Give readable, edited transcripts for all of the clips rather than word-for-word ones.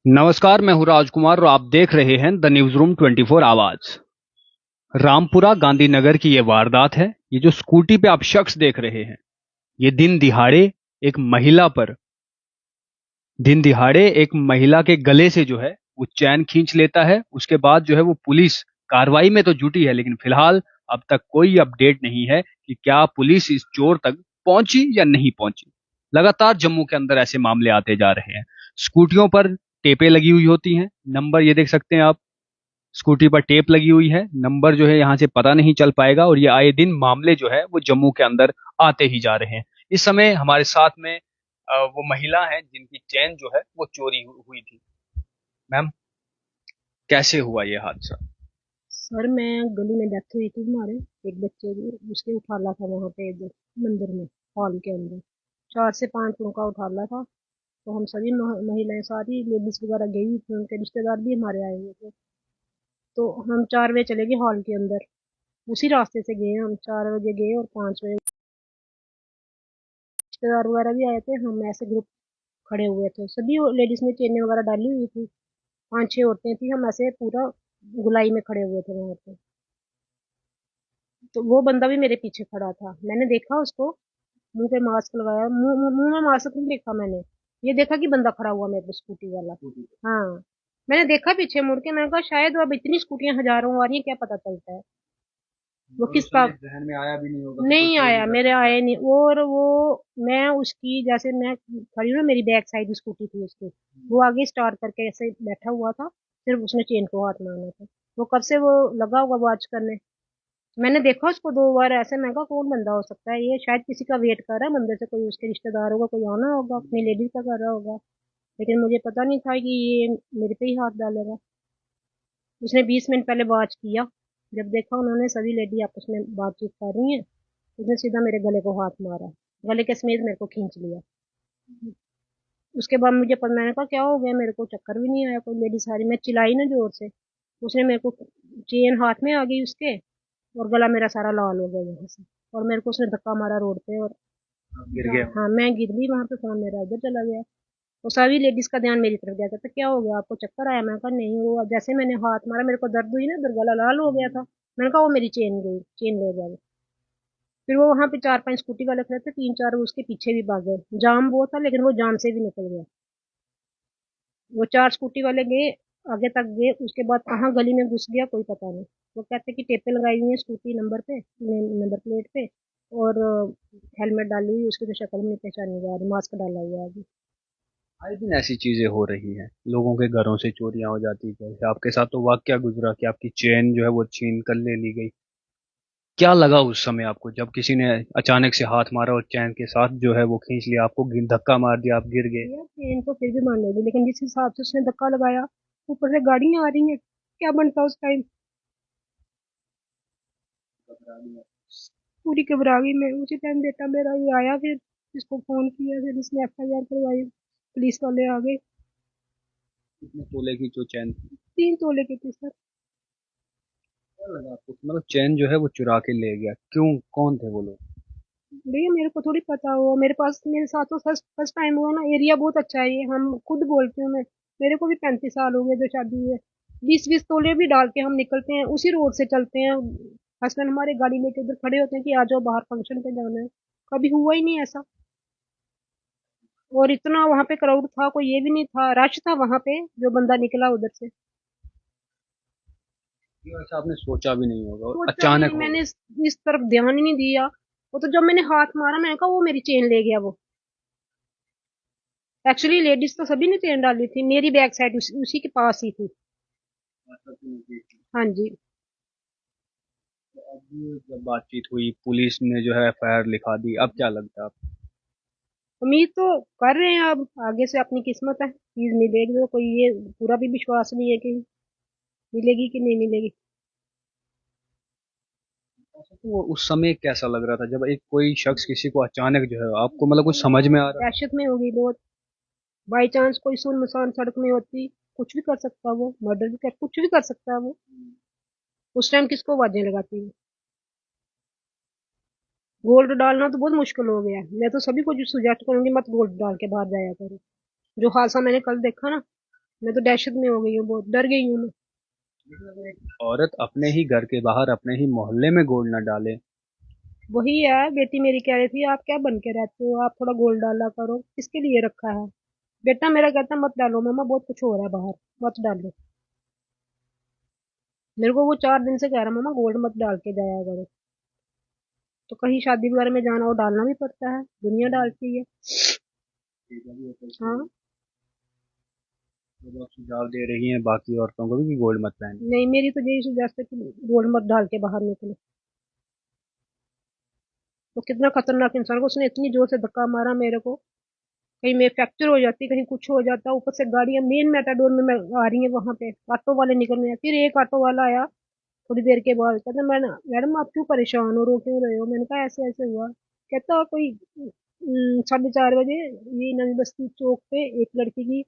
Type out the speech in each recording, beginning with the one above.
नमस्कार, मैं हूं राजकुमार और आप देख रहे हैं द न्यूज रूम 24 आवाज। रामपुरा गांधीनगर की ये वारदात है। ये जो स्कूटी पे आप शख्स देख रहे हैं, ये एक महिला पर दिन दिहाड़े एक महिला के गले से जो है वो चैन खींच लेता है। उसके बाद जो है वो पुलिस कार्रवाई में तो जुटी है, लेकिन फिलहाल अब तक कोई अपडेट नहीं है कि क्या पुलिस इस चोर तक पहुंची या नहीं पहुंची। लगातार जम्मू के अंदर ऐसे मामले आते जा रहे हैं। स्कूटियों पर टेपें लगी हुई होती हैं, नंबर ये देख सकते हैं आप। स्कूटी पर टेप लगी हुई है, नंबर जो है यहाँ से पता नहीं चल पाएगा, और ये आए दिन मामले जो है वो जम्मू के अंदर आते ही जा रहे हैं। इस समय हमारे साथ में वो महिला है जिनकी चेन जो है वो चोरी हुई थी। मैम, कैसे हुआ ये हादसा? सर मैं गली में बैठी हुई थी हमारे एक बच्चे की उसके उठाला था वहां पे इधर मंदिर में हॉल के अंदर 4 से 5 उनका उठाला था। तो हम सभी महिलाएं सारी लेडीज वगैरह गई हुई थी, उनके रिश्तेदार भी हमारे आए हुए थे। तो हम 4 बजे चले गए हॉल के अंदर। उसी रास्ते से गए, हम 4 बजे गए और 5 बजे रिश्तेदार वगैरह भी आए थे। हम ऐसे ग्रुप खड़े हुए थे, सभी लेडीज ने चेनें वगैरह डाली हुई थी। 5-6 औरतें थी, हम ऐसे पूरा गुलाई में खड़े हुए थे वहां पे। तो वो बंदा भी मेरे पीछे खड़ा था, मैंने देखा उसको। मुंह पे मास्क लगाया, मुंह में मास्क नहीं देखा मैंने। ये देखा कि बंदा खड़ा हुआ मेरे को स्कूटी वाला। हाँ, मैंने देखा पीछे मुड़ के, मैंने कहा शायद वो अब इतनी स्कूटियां हजारों आ रही है, क्या पता चलता है वो और उस किसका। समय जहन में आया भी नहीं होगा कि कोई नहीं चोरी आया, कर मेरे सकता आए है। नहीं। और वो मैं उसकी जैसे मैं खड़ी हूँ ना, मेरी बैक साइड स्कूटी थी उसकी। वो आगे स्टार्ट करके ऐसे बैठा हुआ था, सिर्फ उसने चेन को हाथ मारना था। वो कब से वो लगा होगा वॉच करने। मैंने देखा उसको 2 बार ऐसे, मैं कहा कौन बंदा हो सकता है ये, शायद किसी का वेट कर रहा है मंदिर से, कोई उसके रिश्तेदार होगा, कोई आना होगा, अपनी लेडीज का कर रहा होगा। लेकिन मुझे पता नहीं था कि ये मेरे पे ही हाथ डालेगा। उसने 20 मिनट पहले वॉच किया, जब देखा उन्होंने सभी लेडी आपस में बातचीत कर रही हैं, उसने सीधा मेरे गले को हाथ मारा, गले के समेत मेरे को खींच लिया। उसके बाद मुझे पता, मैंने कहा क्या हो गया, मेरे को चक्कर भी नहीं आया, कोई लेडी सारी, मैं चिल्लाई ना जोर से। उसने मेरे को, चेन हाथ में आ गई उसके, और गला मेरा सारा लाल हो गया वहां से। और मेरे को उसने धक्का मारा रोड पे, और आप गिर गए हाँ वहां। मैं गिर गई वहां पे, फोन मेरा उधर चला गया। और सभी लेडीज का ध्यान मेरी तरफ गया, कहता क्या हो गया आपको, चक्कर आया। मैंने कहा नहीं, वो जैसे मैंने हाथ मारा मेरे को दर्द हुई ना, उधर गला लाल हो गया था। मैंने कहा वो मेरी चेन गई, चेन ले जाओ। फिर वो वहां पे 4-5 स्कूटी वाले खड़े थे, 3-4 उसके पीछे भी भाग गए। जाम वो था, लेकिन वो जाम से भी निकल गया। वो 4 स्कूटी वाले गए, आगे तक गए, उसके बाद कहाँ गली में घुस गया कोई पता नहीं। वो कहते कि टेपें लगाई हुई है स्कूटी नंबर पे, नंबर प्लेट पे, और हेलमेट डाली हुई, उसकी तो शक्ल नहीं पहचानी जा रही, मास्क डाला हुआ है अभी। आए दिन ऐसी चीजें हो रही हैं, लोगों के घरों से चोरियां हो जाती है। जैसे आपके साथ तो वाकया गुजरा कि आपकी चेन जो है वो छीन कर ले ली गई। क्या लगा उस समय आपको जब किसी ने अचानक से हाथ मारा और चैन के साथ जो है वो खींच लिया, आपको धक्का मार दिया, आप गिर गए? यार ट्रेन तो फिर भी मान लेगी, लेकिन जिस हिसाब से उसने धक्का लगाया, ऊपर से गाड़ियां आ रही हैं, क्या बनता उस टाइम। पूरी घबरा गई मैं उसी टाइम। बेटा मेरा ये आया, फिर इसको फोन किया, फिर इसने FIR करवाई, पुलिस वाले आ गए। कितने तोले की जो चैन थी? 3 तोले की थी सर। क्या लगा आपको कि मतलब चैन जो है वो चुरा के ले गया? क्यों, कौन थे वो लोग? भैया मेरे को थोड़ी पता हुआ, मेरे पास, मेरे साथ तो फर्स्ट फर्स्ट टाइम हुआ ना। एरिया बहुत अच्छा है ये, हम खुद बोलती हूँ मैं। मेरे को भी 35 साल हो गए जो शादी हुए। 20-20 तोले भी डाल के हम निकलते हैं, उसी रोड से चलते हैं। हस्बैंड हमारे गाड़ी लेके उधर खड़े होते हैं कि आ जाओ बाहर फंक्शन पे जाना है। कभी हुआ ही नहीं ऐसा। और इतना वहां पे क्राउड था, कोई ये भी नहीं था, रश था वहां पे, जो बंदा निकला उधर से। ये वैसे आपने सोचा भी नहीं होगा और सोचा भी अचानक नहीं हो मैंने, गया। इस तरफ ध्यान ही नहीं दिया। वो तो जब मैंने हाथ मारा, मैंने कहा वो मेरी चेन ले गया वो। एक्चुअली लेडीज तो सभी ने चेन डाली थी, मेरी बैक साइड उसी के पास ही थी। हाँ जी। तो अब जब बातचीत हुई, पुलिस ने जो है एफआईआर लिखा दी, अब क्या लगता है आपको? उम्मीद तो कर रहे हैं, अब आगे से अपनी किस्मत है, चीज मिलेगी तो। कोई ये पूरा भी विश्वास नहीं है कि मिलेगी कि नहीं मिलेगी। ऐसा तो वो उस समय कैसा लग रहा था जब एक कोई शख्स किसी को अचानक जो है, आपको मतलब कुछ समझ में आ रहा था? दहशत में होगी बहुत। बाई चांस कोई सुनसान सड़क में होती, कुछ भी कर सकता वो, मर्डर भी कर, कुछ भी कर सकता है वो। उस टाइम किसको आवाजें लगाती है। गोल्ड डालना तो बहुत मुश्किल हो गया है। मैं तो सभी को जो सुजेस्ट करूंगी, मत गोल्ड डाल के बाहर जाया करो। जो हादसा मैंने कल देखा ना, मैं तो दहशत में हो गई हूँ, बहुत डर गई हूँ मैं। लेकिन अगर एक औरत अपने ही घर के बाहर अपने ही मोहल्ले में गोल्ड न डाले। वही है, बेटी मेरी कह रही थी आप क्या बन के रहते हो, आप थोड़ा गोल्ड डाला करो, किसके लिए रखा है। बेटा मेरा कहता मत डालो मम्मा, बहुत कुछ हो रहा है बाहर, मत डालो। मेरे को वो 4 दिन से कह रहा मम्मा गोल्ड मत डाल के जाया करो। तो कहीं शादी वगैरह में जाना हो डालना भी पड़ता है, दुनिया डालती है। हाँ। तो आप सुझाव दे रही हैं बाकी औरतों को भी कि गोल्ड मत पहने। नहीं, मेरी तो यही सुझाव है कि गोल्ड मत डाल के बाहर निकलो। तो कितना खतरनाक इंसान को, उसने इतनी जोर से धक्का मारा मेरे को, कहीं मैं फ्रैक्चर हो जाती, कहीं कुछ हो जाता। ऊपर से गाड़ियां मेन मेटाडोर में मैं आ रही है, वहां पे ऑटो वाले निकल रहे हैं। फिर एक ऑटो वाला आया थोड़ी देर के बाद, कहता मैं मैडम आप क्यों परेशान हो, रो क्यों रहे हो। मैंने कहा ऐसे ऐसे हुआ। कहता कोई 4:30 बजे ये नवी बस्ती चौक पे एक लड़की की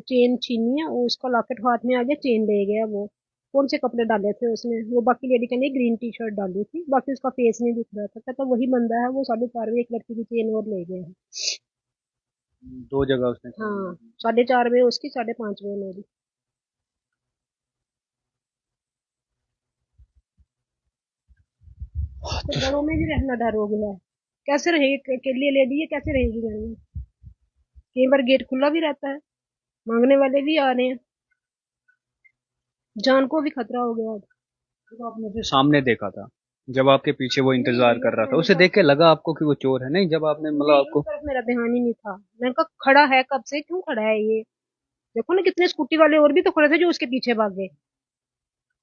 चेन छीनी है, और उसका लॉकेट हाथ में आ गया, चेन ले गया वो। कौन से कपड़े डाले थे उसने, वो बाकी लेडी के लिए ग्रीन टी शर्ट डाली थी, बाकी उसका फेस नहीं दिख रहा था। कहता वही बंदा है, वो 4:30 बजे एक लड़की की चेन और ले गया है। दो जगह उसने चोरी हाँ, की। 4:30 बजे उसकी, 5:30 बजे मेरी। तो घरों में भी रहना डर हो गया है। कैसे रहेगी अकेली लेडी है, कैसे रहेगी घर में। कई बार गेट खुला भी रहता है, मांगने वाले भी आ रहे हैं, जान को भी खतरा हो गया अब। तो आपने उसे सामने देखा था जब आपके पीछे वो नहीं इंतजार भैया, कर रहा था, मैंने उसे कहा देख के लगा आपको कि वो चोर है? नहीं, जब आपने मतलब नहीं, उस आपको। तरफ मेरा ध्यान ही नहीं था। मैंने कहा खड़ा है कब से, क्यों खड़ा है ये। देखो ना कितने स्कूटी वाले और भी तो खड़े थे जो उसके पीछे भाग गए।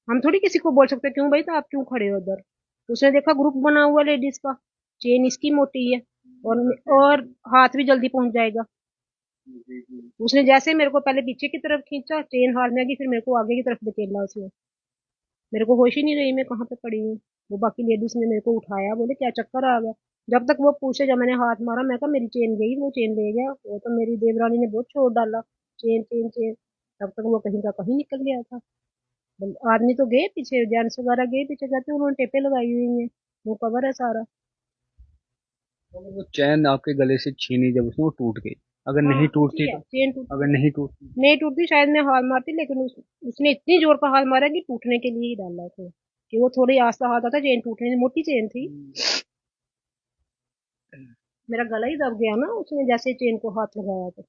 हम थोड़ी किसी को बोल सकते क्यों भाई, तो आप क्यों खड़े हो उधर। उसने देखा ग्रुप बना हुआ लेडीज का, चेन इसकी मोटी है, और हाथ भी जल्दी पहुंच जाएगा। उसने जैसे मेरे को पहले पीछे की तरफ खींचा, चेन हाथ में आ गई, फिर मेरे को आगे की तरफ धकेला उसने। मेरे को होश ही नहीं रही मैं कहाँ पे पड़ी हूँ। वो बाकी लेडीज ने मेरे को उठाया, बोले क्या चक्कर आ गया। जब तक वो पूछे, जब मैंने हाथ मारा, मैं कहा मेरी चेन गई, वो चेन ले गया, वो तो मेरी देवरानी ने बहुत छोड़ डाला, चेन चेन चेन। तब तक वो कहीं का कहीं निकल गया था। आदमी तो गए पीछे, जेंट्स वगैरह गए पीछे, जाते उन्होंने टेपे लगाई हुई है, वो कवर है सारा। अगर वो चैन आपके गले से छीनी जब उसने, वो टूट गई। अगर हाँ नहीं टूटी टूटती है, तो? चेन टूटी अगर है। नहीं टूटती तो? नहीं टूटती, शायद मैं हाथ मारती, लेकिन उसने इतनी जोर का हाथ मारा कि टूटने के लिए ही डाला था, कि वो थोड़ी आस्था हाथ आता, चेन टूटने, मोटी चेन थी। मेरा गला ही दब गया ना, उसने जैसे चेन को हाथ लगाया तो।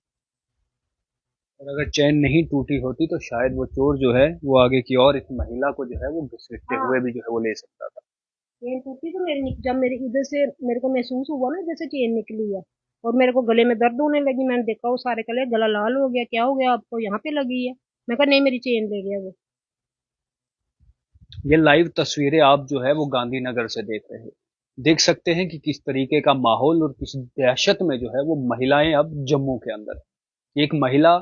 और अगर चैन नहीं टूटी होती तो शायद वो चोर जो है वो आगे की और इस महिला को जो है वो घसीटते हुए हाँ, भी जो है वो ले सकता था। चेन टूटी तो जब मेरे इधर से मेरे को महसूस हुआ ना जैसे चेन निकली है, और मेरे को गले में दर्द होने लगी। मैंने देखा वो सारे कले, गला लाल हो गया, क्या हो गया आपको, यहाँ पे लगी है। मैं कहा नहीं, मेरी चेन ले गया वो। ये लाइव तस्वीरें आप जो है वो गांधीनगर से देख रहे हैं। देख सकते हैं कि किस तरीके का माहौल और किस दहशत में जो है वो महिलाएं अब जम्मू के अंदर हैं। एक महिला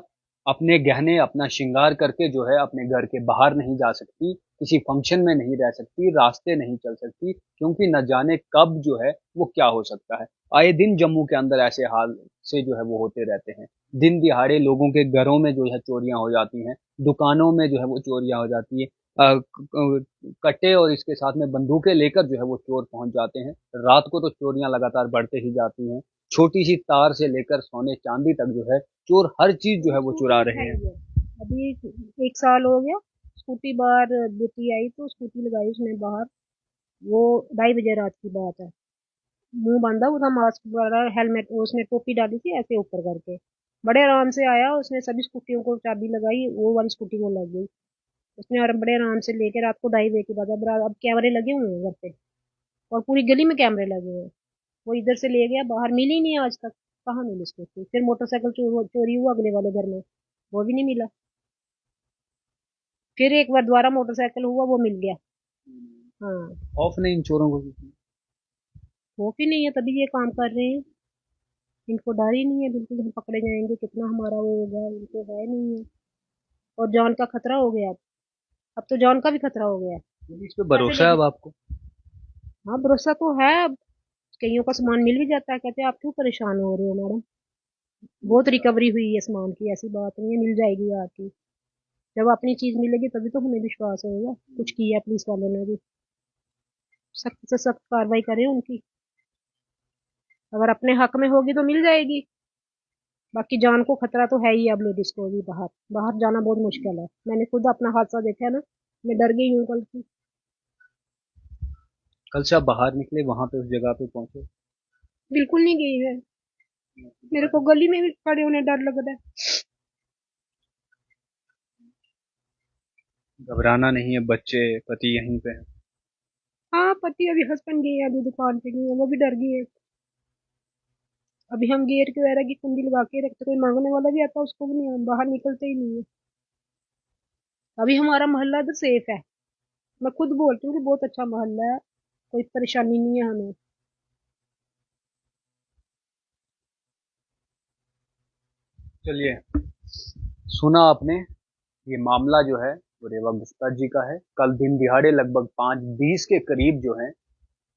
अपने गहने अपना श्रृंगार करके जो है अपने घर के बाहर नहीं जा सकती, किसी फंक्शन में नहीं रह सकती, रास्ते नहीं चल सकती, क्योंकि न जाने कब जो है वो क्या हो सकता है। आए दिन जम्मू के अंदर ऐसे हाल से जो है वो होते रहते हैं। दिन दिहाड़े लोगों के घरों में जो है चोरियां हो जाती हैं, दुकानों में जो है वो चोरियां हो जाती है। कट्टे और इसके साथ में बंदूकें लेकर जो है वो चोर पहुंच जाते हैं। रात को तो चोरियां लगातार बढ़ते ही जाती हैं। छोटी सी तार से लेकर सोने चांदी तक जो है चोर हर चीज जो है वो स्कूटी चुरा भी रहे उठाई हैं। है अभी, 1 साल हो गया। स्कूटी बाहर बेटी आई तो स्कूटी लगाई उसने बाहर। वो 2:30 बजे रात की बात है। मुंह बांधा हुआ था, मास्क वगैरह, हेलमेट, उसने टोपी डाली थी ऐसे ऊपर करके। बड़े आराम से आया, उसने सभी स्कूटियों को चाबी लगाई, वो वाली स्कूटी को लग गई। उसने और बड़े आराम से लेके रात को 2:30 बजे के बाद, अब कैमरे लगे हुए हैं घर पे, और पूरी गली में कैमरे लगे हुए हैं। वो इधर से ले गया, बाहर मिली नहीं आज तक। कहाँ मिली स्कूटी। फिर मोटरसाइकिल चोरी हुआ अगले वाले घर में, वो भी नहीं मिला। फिर एक बार दोबारा मोटरसाइकिल हुआ, वो मिल गया। हाँ। खौफ नहीं इन चोरों को किसी? वो भी नहीं है, तभी ये काम कर रहे हैं। इनको डर ही नहीं है बिल्कुल, हम पकड़े जाएंगे कितना हमारा वो होगा, इनको है नहीं है। और जान का खतरा हो गया अब तो जान का भी खतरा हो गया है। पुलिस पे कैसे भरोसा है लेडी। अब आपको? हाँ, भरोसा तो है अब। कईयों का सामान मिल भी जाता है, कहते हैं आप क्यों परेशान हो रहे हो मैडम, बहुत रिकवरी हुई है सामान की, ऐसी बात नहीं है, मिल जाएगी आपकी। जब अपनी चीज मिलेगी तभी तो हमें विश्वास होगा, कुछ किया पुलिस वालों ने भी। सख्त से सख्त कार्रवाई करें उनकी, अगर अपने हक में होगी तो मिल जाएगी। बाकी जान को खतरा तो है ही अब लेडीज को भी, बाहर बाहर जाना बहुत मुश्किल है। मैंने खुद अपना हादसा देखा है ना, मैं डर गई हूँ कल की। कल से आप बाहर निकले, वहां पे उस जगह पे पहुंचे? बिल्कुल नहीं गई है, मेरे को गली में भी खड़े होने डर लग रहा है। घबराना नहीं है, बच्चे पति यहीं पे हैं। हाँ, पति अभी हस्बैंड गई है, अभी दुकान पे गई है, वो भी डर गई है। अभी हम गेट के वगैरह की कुंडी लगा के रखते, कोई मांगने वाला भी आता उसको भी नहीं, हम बाहर निकलते ही नहीं है। अभी हमारा मोहल्ला इधर सेफ है, मैं खुद बोलती हूँ कि बहुत अच्छा मोहल्ला है, कोई परेशानी नहीं है हमें। चलिए, सुना आपने, ये मामला जो है वो रेवा गुप्ता जी का है। कल दिन दिहाड़े लगभग 5:20 के करीब जो है,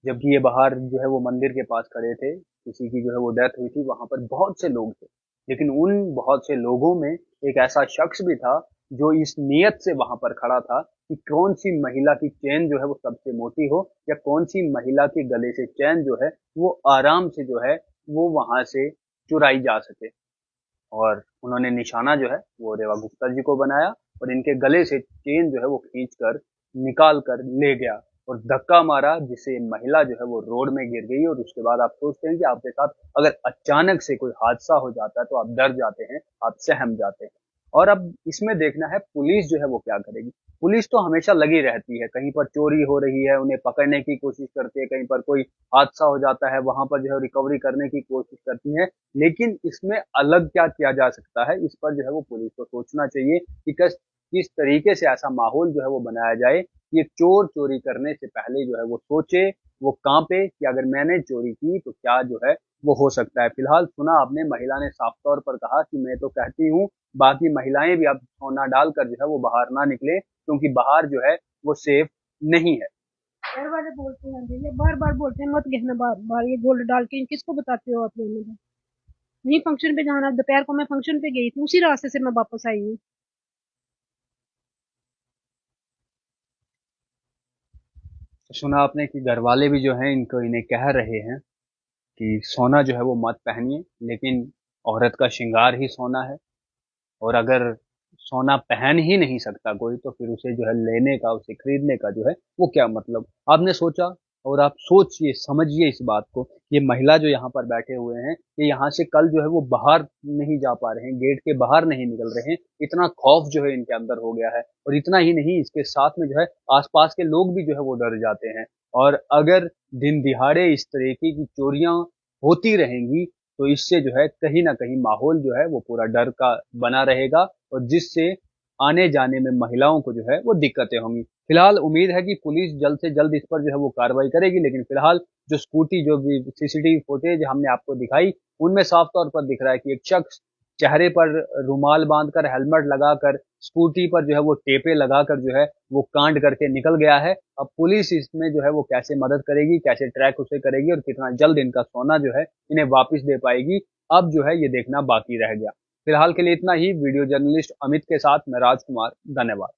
जबकि ये बाहर जो है वो मंदिर के पास खड़े थे, किसी की जो है वो डेथ हुई थी, वहां पर बहुत से लोग थे। लेकिन उन बहुत से लोगों में एक ऐसा शख्स भी था जो इस नियत से वहां पर खड़ा था कि कौन सी महिला की चेन जो है वो सबसे मोटी हो, या कौन सी महिला के गले से चैन जो है वो आराम से जो है वो वहां से चुराई जा सके। और उन्होंने निशाना जो है वो रेवा गुप्ता जी को बनाया, और इनके गले से चेन जो है वो खींच कर निकाल कर ले गया और धक्का मारा, जिससे महिला जो है वो रोड में गिर गई। और उसके बाद आप सोचते हैं कि आपके साथ अगर अचानक से कोई हादसा हो जाता है तो आप डर जाते हैं, आप सहम जाते हैं। और अब इसमें देखना है पुलिस जो है वो क्या करेगी। पुलिस तो हमेशा लगी रहती है, कहीं पर चोरी हो रही है उन्हें पकड़ने की कोशिश करती है, कहीं पर कोई हादसा हो जाता है वहां पर जो है रिकवरी करने की कोशिश करती है। लेकिन इसमें अलग क्या किया जा सकता है, इस पर जो है वो पुलिस को सोचना चाहिए कि किस तरीके से ऐसा माहौल जो है वो बनाया जाए कि एक चोर चोरी करने से पहले जो है वो सोचे, वो कांपे कि अगर मैंने चोरी की तो क्या जो है वो हो सकता है। फिलहाल सुना आपने, महिला ने साफ तौर पर कहा कि मैं तो कहती हूँ बाकी महिलाएं भी अब सोना डालकर जो है वो बाहर ना निकले, क्योंकि बाहर जो है वो सेफ नहीं है। घर वाले बोलते हैं, ये बार बार बोलते हैं मत गहना बार बार ये गोल्ड डाल के, किसको बताते हो आप लोग। नहीं, फंक्शन पे जाना, दोपहर को मैं फंक्शन पे गई थी, उसी रास्ते से मैं वापस आई हूँ। सुना आपने कि घर वाले भी जो है इनको इन्हें कह रहे हैं कि सोना जो है वो मत पहनिए, लेकिन औरत का श्रृंगार ही सोना है। और अगर सोना पहन ही नहीं सकता कोई, तो फिर उसे जो है लेने का, उसे खरीदने का जो है वो क्या मतलब। आपने सोचा, और आप सोचिए, समझिए इस बात को। ये महिला जो यहाँ पर बैठे हुए हैं, ये यहाँ से कल जो है वो बाहर नहीं जा पा रहे हैं, गेट के बाहर नहीं निकल रहे हैं, इतना खौफ जो है इनके अंदर हो गया है। और इतना ही नहीं, इसके साथ में जो है आसपास के लोग भी जो है वो डर जाते हैं। और अगर दिन दिहाड़े इस तरीके की चोरियां होती रहेंगी, तो इससे जो है कहीं ना कहीं माहौल जो है वो पूरा डर का बना रहेगा, और जिससे आने जाने में महिलाओं को जो है वो दिक्कतें होंगी। फिलहाल उम्मीद है कि पुलिस जल्द से जल्द इस पर जो है वो कार्रवाई करेगी। लेकिन फिलहाल जो स्कूटी, जो भी सीसीटीवी फुटेज हमने आपको दिखाई, उनमें साफ तौर पर दिख रहा है कि एक शख्स चेहरे पर रुमाल बांधकर, हेलमेट लगाकर, स्कूटी पर जो है वो टेपे लगाकर जो है वो कांड करके निकल गया है। अब पुलिस इसमें जो है वो कैसे मदद करेगी, कैसे ट्रैक उसे करेगी, और कितना जल्द इनका सोना जो है इन्हें वापस दे पाएगी, अब जो है ये देखना बाकी रह गया। फिलहाल के लिए इतना ही। वीडियो जर्नलिस्ट अमित के साथ मैं राजकुमार, धन्यवाद।